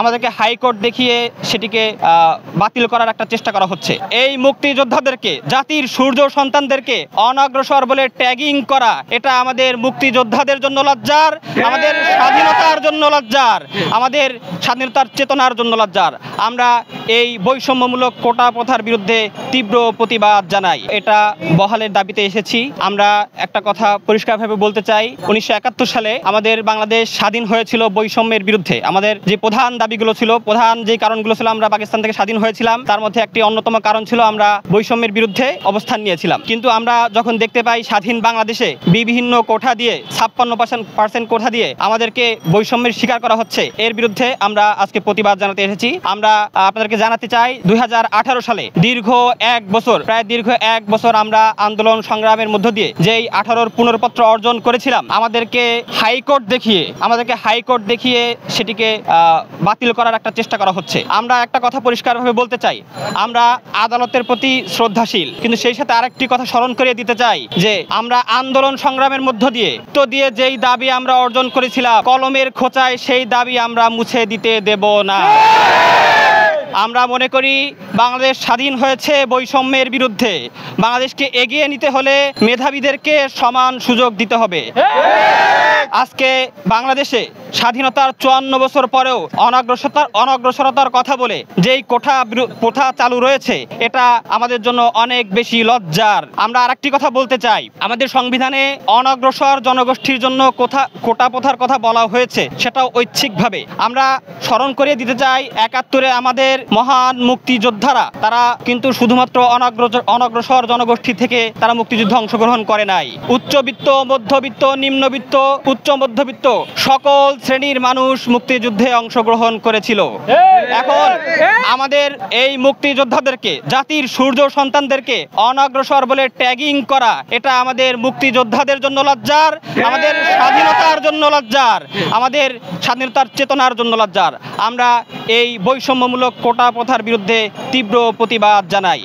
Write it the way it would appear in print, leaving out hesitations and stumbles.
আমাদেরকে হাইকোর্ট দেখিয়ে সেটিকে বাতিল করার একটা চেষ্টা করা হচ্ছে। এই মুক্তিযোদ্ধাদেরকে, জাতির সূর্য সন্তানদেরকে অনগ্রসর বলে ট্যাগিং করা, এটা আমাদের মুক্তিযোদ্ধাদের জন্য লজ্জার, আমাদের স্বাধীনতার জন্য লজ্জার, আমাদের স্বাধীনতার চেতনার জন্য লজ্জার। আমরা এই বৈষম্যমূলক কোটা প্রথার বিরুদ্ধে তীব্র প্রতিবাদ জানাই। এটা বহালের দাবিতে এসেছি। আমরা একটা কথা পরিষ্কারভাবে বলতে চাই, 1971 সালে আমাদের বাংলাদেশ স্বাধীন হয়েছিল বৈষম্যের বিরুদ্ধে। আমাদের যে প্রধান দাবিগুলো ছিল, প্রধান যে কারণগুলো ছিল আমরা পাকিস্তান থেকে স্বাধীন হয়েছিলাম, তার মধ্যে একটি অন্যতম কারণ ছিল আমরা বৈষম্যের বিরুদ্ধে অবস্থান নিয়েছিলাম। কিন্তু আমরা যখন দেখতে পাই স্বাধীন বাংলাদেশে বিভিন্ন কোঠা দিয়ে 56% কোঠা দিয়ে আমাদেরকে বৈষম্যের শিকার করা হচ্ছে, এর বিরুদ্ধে আমরা আজকে প্রতিবাদ জানাতে এসেছি। আমরা আপনাদেরকে জানাতে চাই 2018 সালে প্রায় দীর্ঘ এক বছর আমরা আন্দোলন সংগ্রামের মধ্য দিয়ে যেই 18 পুনর্পত্র অর্জন করেছিলাম, আমাদেরকে হাইকোর্ট দেখিয়ে সেটিকে বাতিল করার একটা চেষ্টা করা হচ্ছে। আমরা একটা কথা পরিষ্কারভাবে বলতে চাই, আমরা আদালতের প্রতি শ্রদ্ধাশীল, কিন্তু সেই সাথে আরেকটি কথা স্মরণ করিয়ে দিতে চাই যে আমরা আন্দোলন সংগ্রামের মধ্য দিয়ে যেই দাবি আমরা অর্জন করেছিলাম, কলমের খোঁচায় সেই দাবি আমরা মুছে দিতে দেব না। আমরা মনে করি বাংলাদেশ স্বাধীন হয়েছে বৈষম্যের বিরুদ্ধে। বাংলাদেশকে এগিয়ে নিতে হলে মেধাবীদেরকে সমান সুযোগ দিতে হবে। আজকে বাংলাদেশে স্বাধীনতার 54 বছর পরেও অনগ্রসরতার কথা বলে যেই প্রথা চালু রয়েছে, এটা আমাদের জন্য অনেক বেশি লজ্জার। আমরা আরেকটি কথা বলতে চাই, আমাদের সংবিধানে অনগ্রসর জনগোষ্ঠীর জন্য কোটা প্রথার কথা বলা হয়েছে, সেটাও ঐচ্ছিকভাবে। আমরা স্মরণ করিয়ে দিতে চাই 71-এ আমাদের মহান মুক্তিযোদ্ধারা, তারা কিন্তু শুধুমাত্র অনগ্রসর জনগোষ্ঠী থেকে তারা মুক্তিযুদ্ধে অংশগ্রহণ করে নাই। উচ্চবিত্ত, মধ্যবিত্ত, নিম্নবিত্ত, উচ্চ মধ্যবিত্ত সকল শ্রেণীর মানুষ মুক্তিযুদ্ধে অংশগ্রহণ করেছিল। এখন আমাদের এই মুক্তিযোদ্ধাদেরকে, জাতির সূর্য সন্তানদেরকে অনগ্রসর বলে ট্যাগিং করা, এটা আমাদের মুক্তিযোদ্ধাদের জন্য লজ্জার, আমাদের স্বাধীনতার জন্য লজ্জার, আমাদের স্বাধীনতার চেতনার জন্য লজ্জার। আমরা এই বৈষম্যমূলক কোটা প্রথার বিরুদ্ধে তীব্র প্রতিবাদ জানাই।